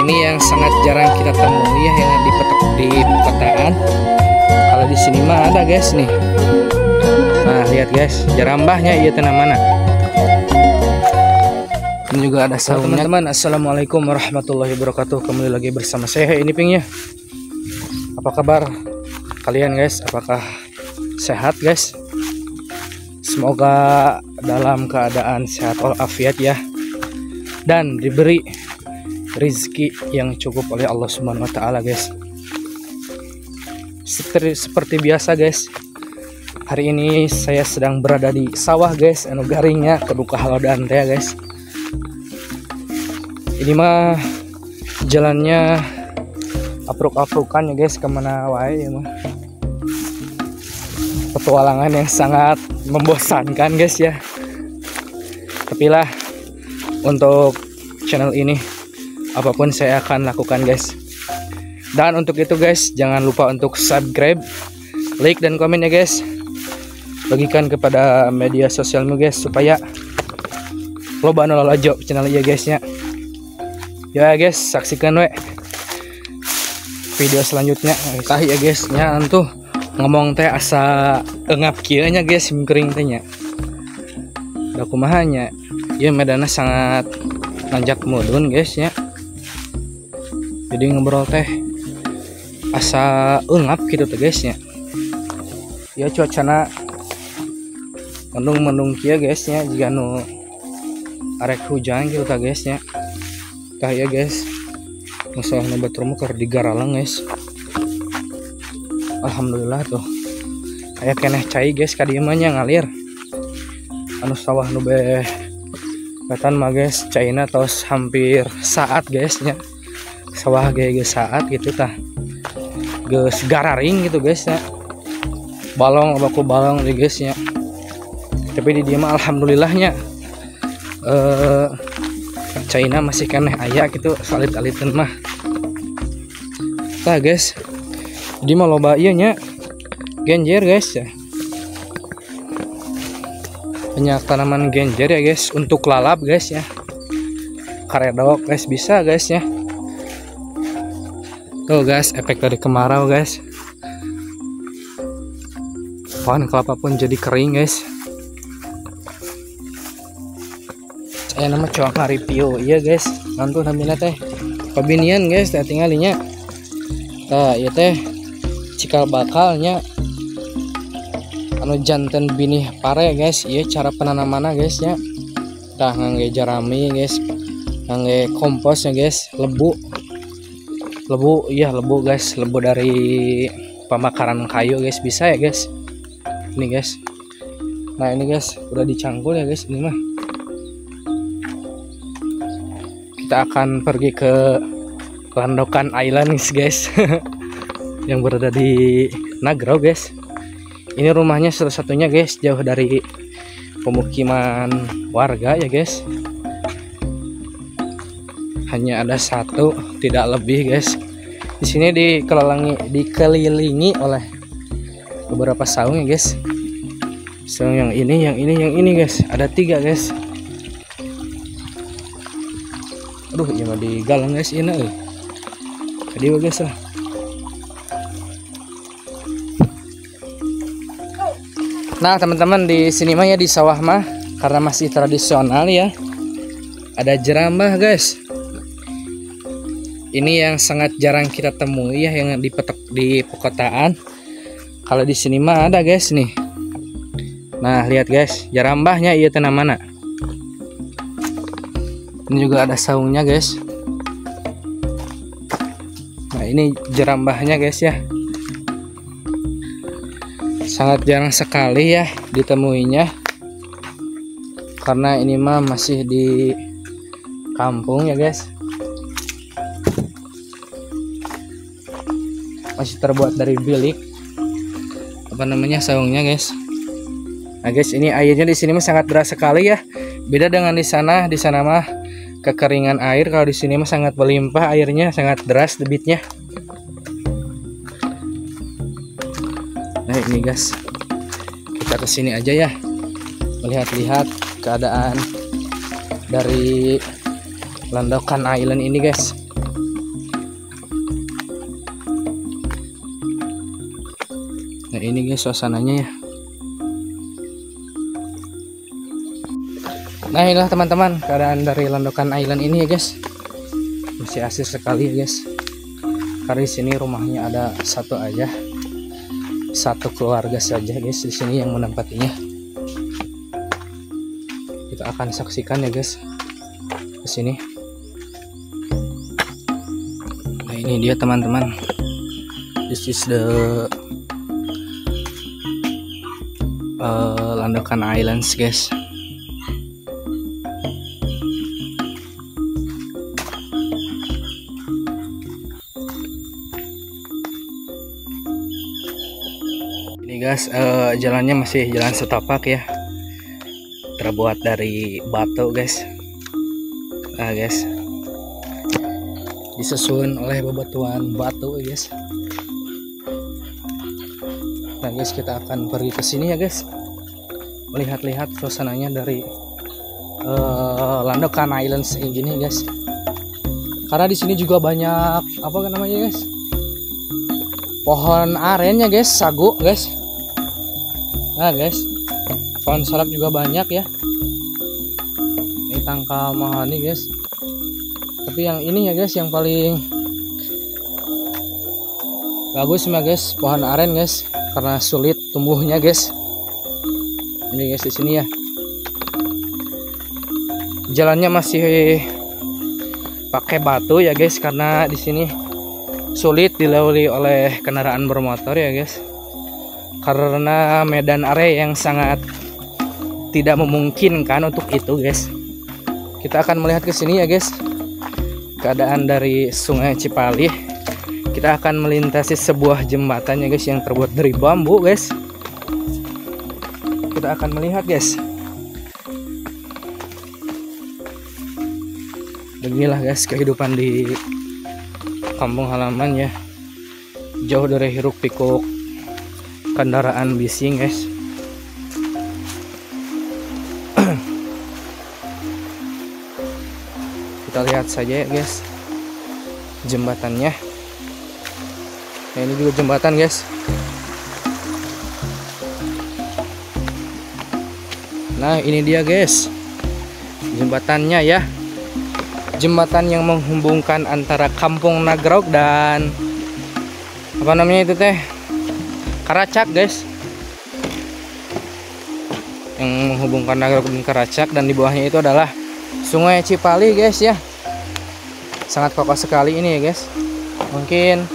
Ini yang sangat jarang kita temui ya, yang di perkotaan. Kalau di sini mah ada guys nih. Nah lihat guys, jarambahnya iya tenang mana. Ini juga ada saungnya. Teman-teman, assalamualaikum warahmatullahi wabarakatuh. Kembali lagi bersama saya ini Ping ya. Apa kabar kalian guys? Apakah sehat guys? Semoga dalam keadaan sehat walafiat ya, dan diberi rizki yang cukup oleh Allah Subhanahu wa Ta'ala guys. Seperti biasa guys, hari ini saya sedang berada di sawah guys, anu garingnya keduka halodan teh guys. Ini mah jalannya apruk-aprukan ya guys, kemana wae ya mah. Petualangan yang sangat membosankan guys ya. Tapi lah, untuk channel ini apapun saya akan lakukan guys. Dan untuk itu guys, jangan lupa untuk subscribe, like dan komen ya guys. Bagikan kepada media sosialmu guys, supaya loba anu lalajo channel ieu guys nya. Ya guys, saksikan we video selanjutnya. Tah ya guys nya antuh ngomong teh asa engap kieu nya guys, mingkring teh nya. Da kumaha nya? Ieu medana sangat nanjak mudun guys ya. Jadi ngobrol teh asa engap gitu tuh guys ya. Ya cuacana mendung kieu guys ya, jika nu arek hujan gitu ta guys ya. Tah ya guys, masalah nu batur mah keur digaralang guys. Alhamdulillah tuh aya keneh cai guys ka dieu mah nya ngalir. Anu sawah nu beh kelihatan mah guys, caina tos hampir saat guys nya. Sawah ge saat gitu tah. Geus gararing gitu guys ya. Balong baku balong di guys nya. Tapi di dieu mah alhamdulillahnya caina masih keneh aya gitu, salit-aliteun mah. Tah guys, di mah loba ieu nya genjer guys ya. Banyak tanaman genjer ya guys, untuk lalap guys ya. Karedok guys bisa guys ya. Tuh guys, efek dari kemarau guys. Pohon kelapa pun jadi kering guys. Saya nama coak ngaripio iya guys. Nantu namina teh pabinian guys, teh tinggalinya. Tah ieu teh cikal bakalnya anu janten binih pare guys. Ieu cara penanamanna guys ya. Tah ngangge jarami guys, ngangge komposnya guys, lebu iya lebu guys, lebu dari pembakaran kayu guys bisa ya guys. Ini guys, nah ini guys udah dicangkul ya guys. Ini mah kita akan pergi ke Landokan Island guys yang berada di Nagrau guys. Ini rumahnya satu-satunya guys, jauh dari pemukiman warga ya guys. Hanya ada satu, tidak lebih guys. Di sini dikelilingi oleh beberapa saung ya guys. Saung yang ini guys. Ada 3 guys. Aduh, iya mah digalang guys ini euy. Jadi guys lah. Nah, teman-teman di sini mah ya, di sawah mah karena masih tradisional ya. Ada jerambah guys. Ini yang sangat jarang kita temui ya, yang di perkotaan. Kalau di sini mah ada guys nih. Nah lihat guys, jarambahnya iya tenang mana. Ini juga ada saungnya guys. Nah ini jerambahnya guys ya. Sangat jarang sekali ya ditemuinya, karena ini mah masih di kampung ya guys. Masih terbuat dari bilik, apa namanya, saungnya guys. Nah guys, ini airnya di sini mah sangat deras sekali ya. Beda dengan di sana mah kekeringan air. Kalau di sini mah sangat berlimpah airnya, sangat deras debitnya. Nah ini guys, kita kesini aja ya, melihat-lihat keadaan dari Landokan Island ini guys. Nah ini guys suasananya ya. Nah inilah teman-teman keadaan dari Landokan Island ini ya guys. Masih asik sekali ya guys. Karena di sini rumahnya ada satu aja, satu keluarga saja guys di sini yang menempatinya. Kita akan saksikan ya guys ke sini. Nah ini dia teman-teman. This is the Landokan Islands guys. Ini guys jalannya masih jalan setapak ya, terbuat dari batu guys. Nah guys, disusun oleh bebatuan batu guys. Nah guys, kita akan pergi ke sini ya guys, melihat-lihat suasananya dari Landokan Islands ini guys. Karena di sini juga banyak apa namanya guys, pohon arennya guys, sagu guys. Nah guys, pohon salak juga banyak ya. Ini tangkal mahoni guys. Tapi yang ini ya guys, yang paling bagus mah guys pohon aren guys, karena sulit tumbuhnya guys. Ini guys di sini ya. Jalannya masih pakai batu ya guys, karena di sini sulit dilalui oleh kendaraan bermotor ya guys. Karena medan area yang sangat tidak memungkinkan untuk itu guys. Kita akan melihat ke sini ya guys, keadaan dari Sungai Cipali. Kita akan melintasi sebuah jembatan ya guys, yang terbuat dari bambu guys. Kita akan melihat guys. Beginilah guys kehidupan di kampung halaman ya, jauh dari hiruk pikuk kendaraan bising guys. Kita lihat saja ya guys jembatannya. Nah, ini juga jembatan guys. Nah ini dia guys jembatannya ya, jembatan yang menghubungkan antara Kampung Nagrog dan apa namanya itu teh, Karacak guys, yang menghubungkan Nagrog dan Karacak. Dan di bawahnya itu adalah Sungai Cipali guys ya. Sangat kokoh sekali ini ya guys. Mungkin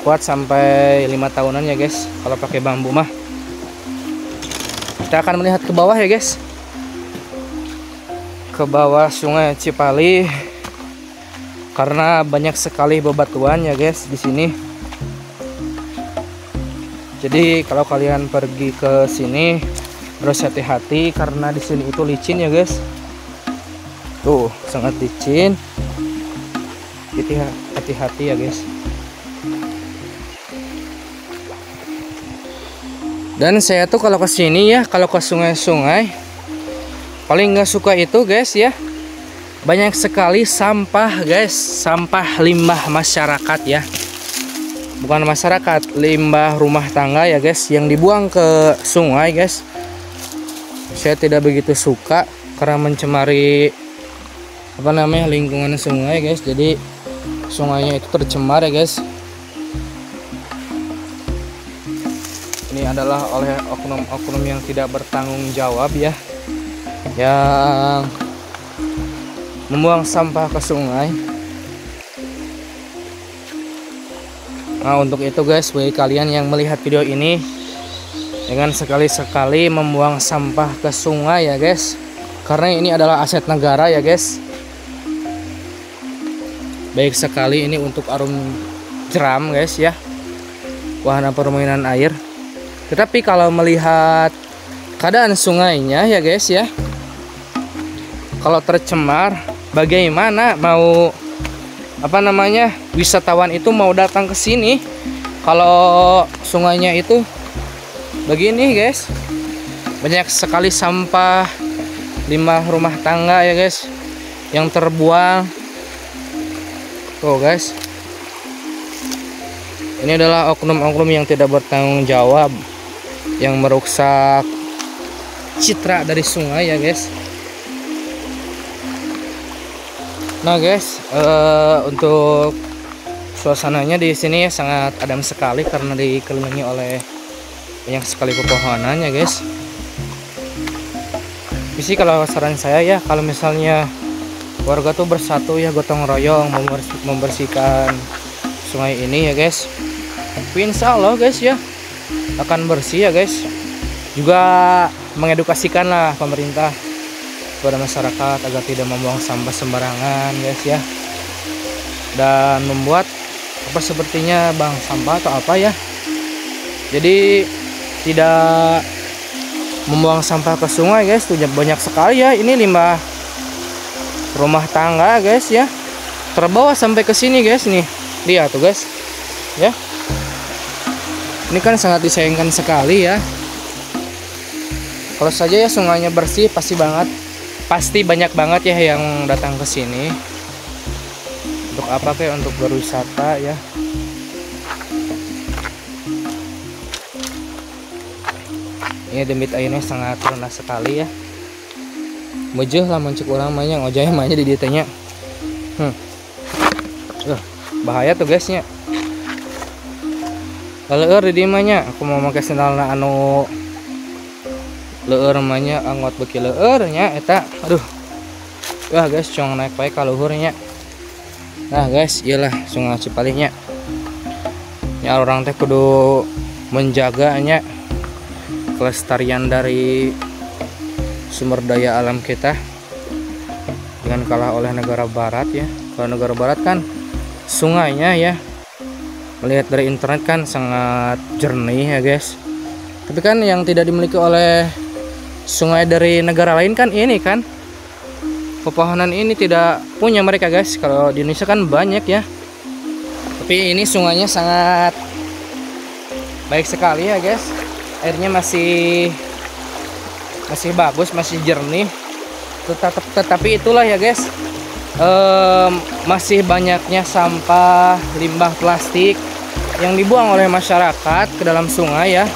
kuat sampai 5 tahunan ya guys kalau pakai bambu mah. Kita akan melihat ke bawah ya guys, ke bawah Sungai Cipali, karena banyak sekali bebatuan ya guys di sini. Jadi kalau kalian pergi ke sini harus hati-hati, karena di sini itu licin ya guys. Tuh sangat licin. Jadi hati-hati ya guys. Dan saya tuh kalau ke sini ya, kalau ke sungai-sungai paling nggak suka itu guys ya, banyak sekali sampah guys, sampah limbah masyarakat ya. Bukan masyarakat, limbah rumah tangga ya guys, yang dibuang ke sungai guys. Saya tidak begitu suka karena mencemari apa namanya lingkungan sungai guys. Jadi sungainya itu tercemar ya guys. Ini adalah oleh oknum-oknum yang tidak bertanggung jawab ya, yang membuang sampah ke sungai. Nah untuk itu guys, bagi kalian yang melihat video ini, jangan sekali-sekali membuang sampah ke sungai ya guys, karena ini adalah aset negara ya guys. Baik sekali ini untuk arum jeram guys ya, wahana permainan air. Tetapi kalau melihat keadaan sungainya ya guys ya, kalau tercemar, bagaimana mau apa namanya wisatawan itu mau datang ke sini kalau sungainya itu begini guys. Banyak sekali sampah limbah rumah tangga ya guys yang terbuang. Tuh guys, ini adalah oknum-oknum yang tidak bertanggung jawab yang merusak citra dari sungai ya guys. Nah guys, untuk suasananya di sini sangat adem sekali karena dikelilingi oleh banyak sekali pepohonan ya guys. Jadi kalau saran saya ya, kalau misalnya warga tuh bersatu ya, gotong royong membersihkan sungai ini ya guys, tapi insya Allah guys ya akan bersih ya guys. Juga mengedukasikan lah pemerintah kepada masyarakat agar tidak membuang sampah sembarangan guys ya, dan membuat apa sepertinya bank sampah atau apa ya, jadi tidak membuang sampah ke sungai guys. Tuh banyak sekali ya ini limbah rumah tangga guys ya, terbawa sampai ke sini guys. Nih lihat tuh guys ya, ini kan sangat disayangkan sekali ya. Kalau saja ya sungainya bersih, pasti banyak banget ya yang datang ke sini. Untuk apa kayak untuk berwisata ya. Ini debit airnya sangat rendah sekali ya. Mejeh lah mencek orang mah ngojay mah di dieu teh nya. Bahaya tuh guysnya. Leueur di dieu mah nya, aku mau make sendalna anu leueur mah nya, anggot beuki leueur nya eta. Aduh. Wah guys, cong naik bae ka luhur nya. Nah guys, iyalah Sungai Cipalih nya. Ya orang teh kudu menjaganya kelestarian dari sumber daya alam kita, jangan kalah oleh negara barat ya. Kalau negara barat kan sungainya ya, melihat dari internet kan sangat jernih ya guys. Tapi kan yang tidak dimiliki oleh sungai dari negara lain kan ini kan, pepohonan ini tidak punya mereka guys. Kalau di Indonesia kan banyak ya, tapi ini sungainya sangat baik sekali ya guys. Airnya masih bagus, masih jernih. Tetapi itulah ya guys, masih banyaknya sampah limbah plastik yang dibuang oleh masyarakat ke dalam sungai ya.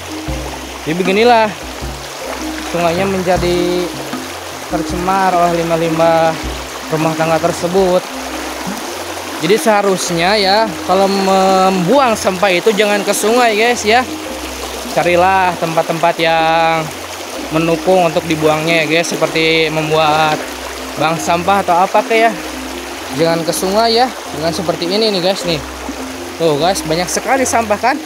Jadi beginilah sungainya menjadi tercemar oleh limbah-limbah rumah tangga tersebut. Jadi seharusnya ya kalau membuang sampah itu jangan ke sungai guys ya. Carilah tempat-tempat yang mendukung untuk dibuangnya ya guys, seperti membuat bank sampah atau apa kayak ya. Jangan ke sungai ya, dengan seperti ini nih guys nih. Tuh guys, banyak sekali sampah kan.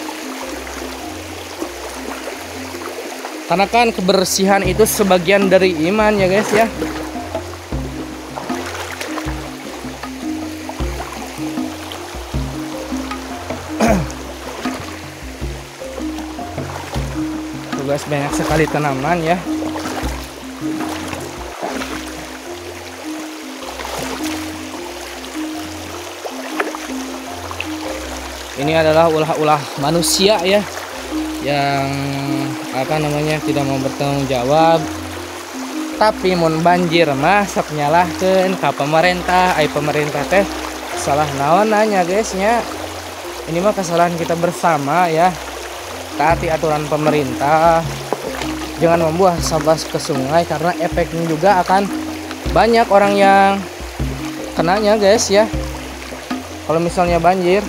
Karena kan kebersihan itu sebagian dari iman ya guys ya. Guys, banyak sekali tanaman ya. Ini adalah ulah-ulah manusia ya, yang apa namanya tidak mau bertanggung jawab. Tapi mun banjir mah sok nyalahkeun ka pemerintah. Pemerintah teh salah naon nanya guys nya. Ini mah kesalahan kita bersama ya. Taati aturan pemerintah, jangan membuang sampah ke sungai karena efeknya juga akan banyak orang yang kenanya guys ya. Kalau misalnya banjir,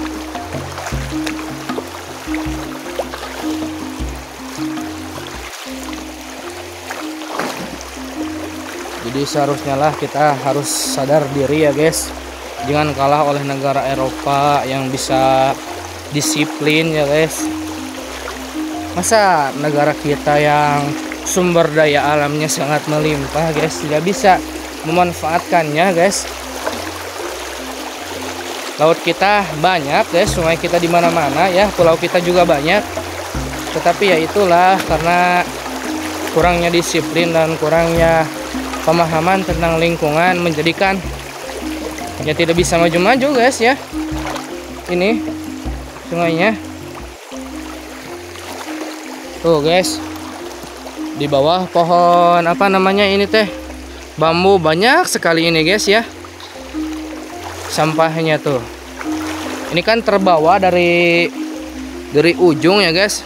jadi seharusnya lah kita harus sadar diri ya guys, jangan kalah oleh negara Eropa yang bisa disiplin ya guys. Masa negara kita yang sumber daya alamnya sangat melimpah guys tidak bisa memanfaatkannya guys. Laut kita banyak guys, sungai kita di mana-mana ya, pulau kita juga banyak. Tetapi ya itulah karena kurangnya disiplin dan kurangnya pemahaman tentang lingkungan menjadikan ya tidak bisa maju-maju guys ya. Ini sungainya. Tuh guys, di bawah pohon apa namanya ini teh, bambu banyak sekali ini guys ya. Sampahnya tuh. Ini kan terbawa dari ujung ya guys.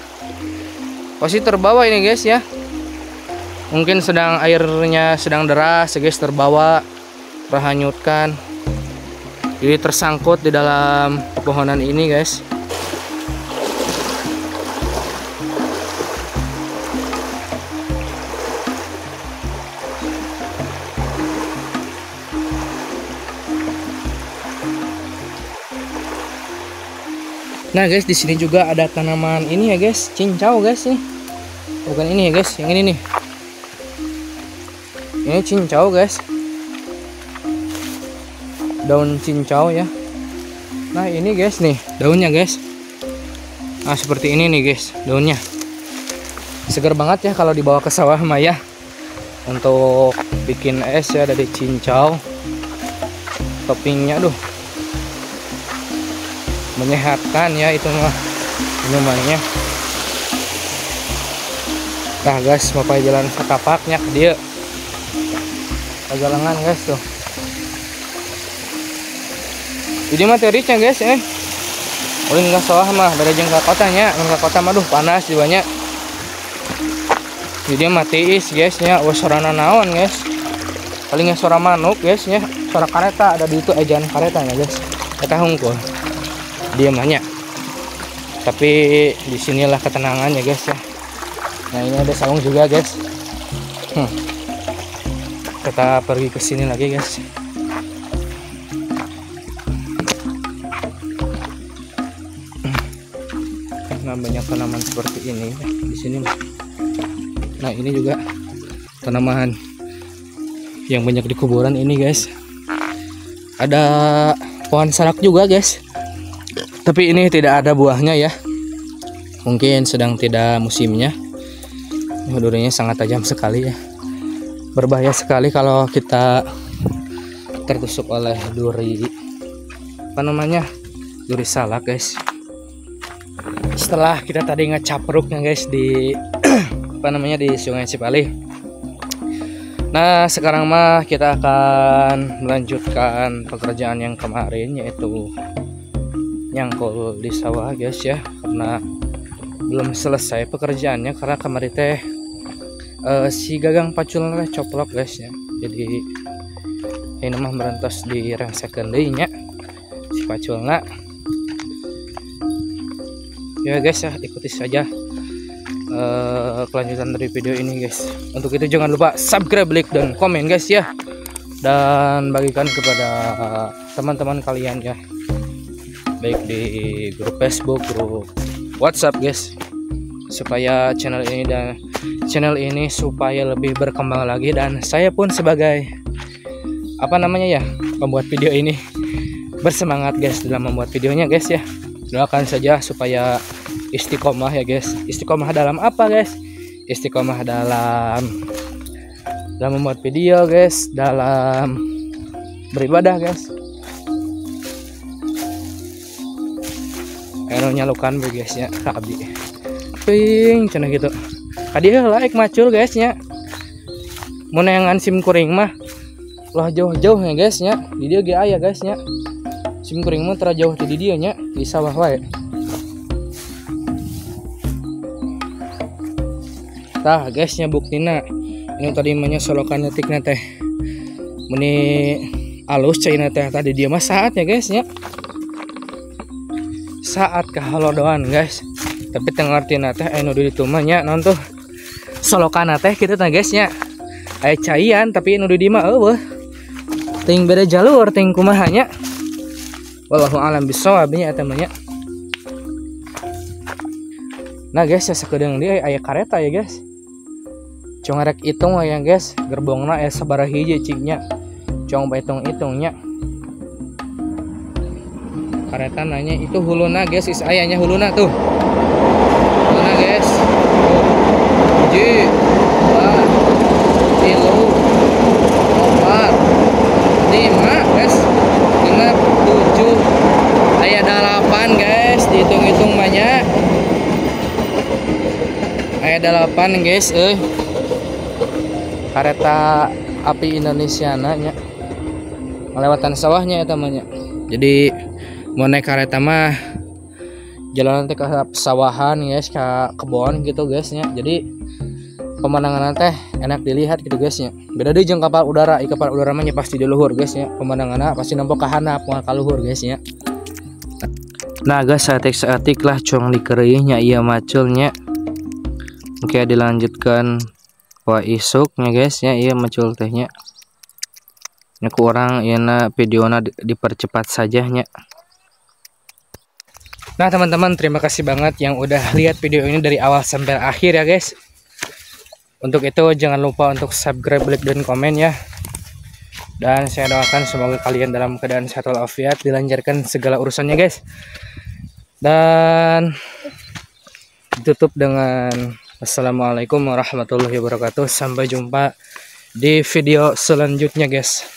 Pasti terbawa ini guys ya. Mungkin sedang airnya sedang deras ya guys, terbawa, terhanyutkan. Jadi tersangkut di dalam pepohonan ini guys. Nah guys, di sini juga ada tanaman ini ya guys, cincau guys nih. Bukan ini ya guys, yang ini nih. Ini cincau guys. Daun cincau ya. Nah ini guys nih daunnya guys. Nah seperti ini nih guys daunnya. Segar banget ya kalau dibawa ke sawah Maya. Untuk bikin es ya dari cincau. Toppingnya aduh, menyehatkan ya itu mah minumannya. Nah guys, bapak jalan setapaknya ke dia pegalangan guys tuh. Jadi materinya guys ulin ke sawah mah dari jengka kotanya, ke kota mah duh panas jiwanya. Jadi matiis guys nya, suarana naon guys, palingnya suara manuk guys nya, suara kareta ada di itu ejaan karetanya guys, kita hungkul dia banyak. Tapi disinilah ketenangannya guys ya. Nah ini ada saung juga guys. Kita pergi ke sini lagi guys. Nah banyak tanaman seperti ini di sini. Nah ini juga tanaman yang banyak di kuburan ini guys. Ada pohon salak juga guys. Tapi ini tidak ada buahnya ya. Mungkin sedang tidak musimnya. Durinya sangat tajam sekali ya. Berbahaya sekali kalau kita tertusuk oleh duri. Apa namanya? Duri salak guys. Setelah kita tadi ngecapruknya guys di apa namanya di Sungai Cipali. Nah, sekarang mah kita akan melanjutkan pekerjaan yang kemarin, yaitu nyangkul di sawah guys ya, karena belum selesai pekerjaannya karena kemarin teh si gagang paculnya coplok guys ya. Jadi ini mah merentos di rengsekeun deui nya si paculna. Ya guys ya, ikuti saja kelanjutan dari video ini guys. Untuk itu jangan lupa subscribe, like, dan komen guys ya, dan bagikan kepada teman-teman kalian ya, baik di grup Facebook, grup WhatsApp guys, supaya channel ini supaya lebih berkembang lagi, dan saya pun sebagai apa namanya ya pembuat video ini bersemangat guys dalam membuat videonya guys ya. Doakan saja supaya istiqomah ya guys. Istiqomah dalam apa guys? Istiqomah dalam membuat video guys, dalam beribadah guys. Anu nyalukan guys ya, kabi ping cenah gitu. Tadi like macul guys nya. Mun neangan sim kuring mah lah jauh-jauh ya guys nya. Di dia ge aya guys nya. Sim kuring mah tara jauh di dia nya, di sawah wae. Tah guys nya buktina. Ini tadi mah solokan ngetikna teh. Muni alus caina teh tadi dia mah saat ya guys nya. Saat kahalodoan guys. Tapi tengartina teh anu di ditu mah nya naon tuh solokana teh kitu tah guys nya. Aya caian tapi anu di dieu mah eueuh. Ting beda jalur ting kumaha nya. Wallahu alam bisawab nya eta mah nya. Nah guys ya sakedeung dia aya kareta ya guys. Cong rek hitung ya guys, gerbongna aya sabaraha hiji cingnya. Cong hitung-hitung nya. Kareta nanya itu huluna guys, is ayahnya huluna tuh. Huluna guys. Tuh. 1 2 3 4 5 guys. 5 7 aya 8 guys, dihitung-hitung banyak. Aya 8 guys Kareta api Indonesia nanya melewatan sawahnya ya temannya. Jadi mau naik kereta mah jalan teh ke pesawahan guys, ke kebon gitu guys nya. Jadi pemandangan teh enak dilihat gitu guys nya. Beda deui jeung kapal udara, kapal udara mah pasti di luhur guys nya. Pemandanganna pasti nampak ka handap moal ka luhur guys nya. Nah guys, saeutik lah cong dikeureuh nya ieu maculnya. Oke, dilanjutkan wah isuknya guys ya, ieu macul tehnya. Ini kurang ieu videona dipercepat saja nya. Nah teman-teman, terima kasih banget yang udah lihat video ini dari awal sampai akhir ya guys. Untuk itu jangan lupa untuk subscribe, like, dan komen ya. Dan saya doakan semoga kalian dalam keadaan sehat walafiat, dilancarkan segala urusannya guys. Dan ditutup dengan assalamualaikum warahmatullahi wabarakatuh. Sampai jumpa di video selanjutnya guys.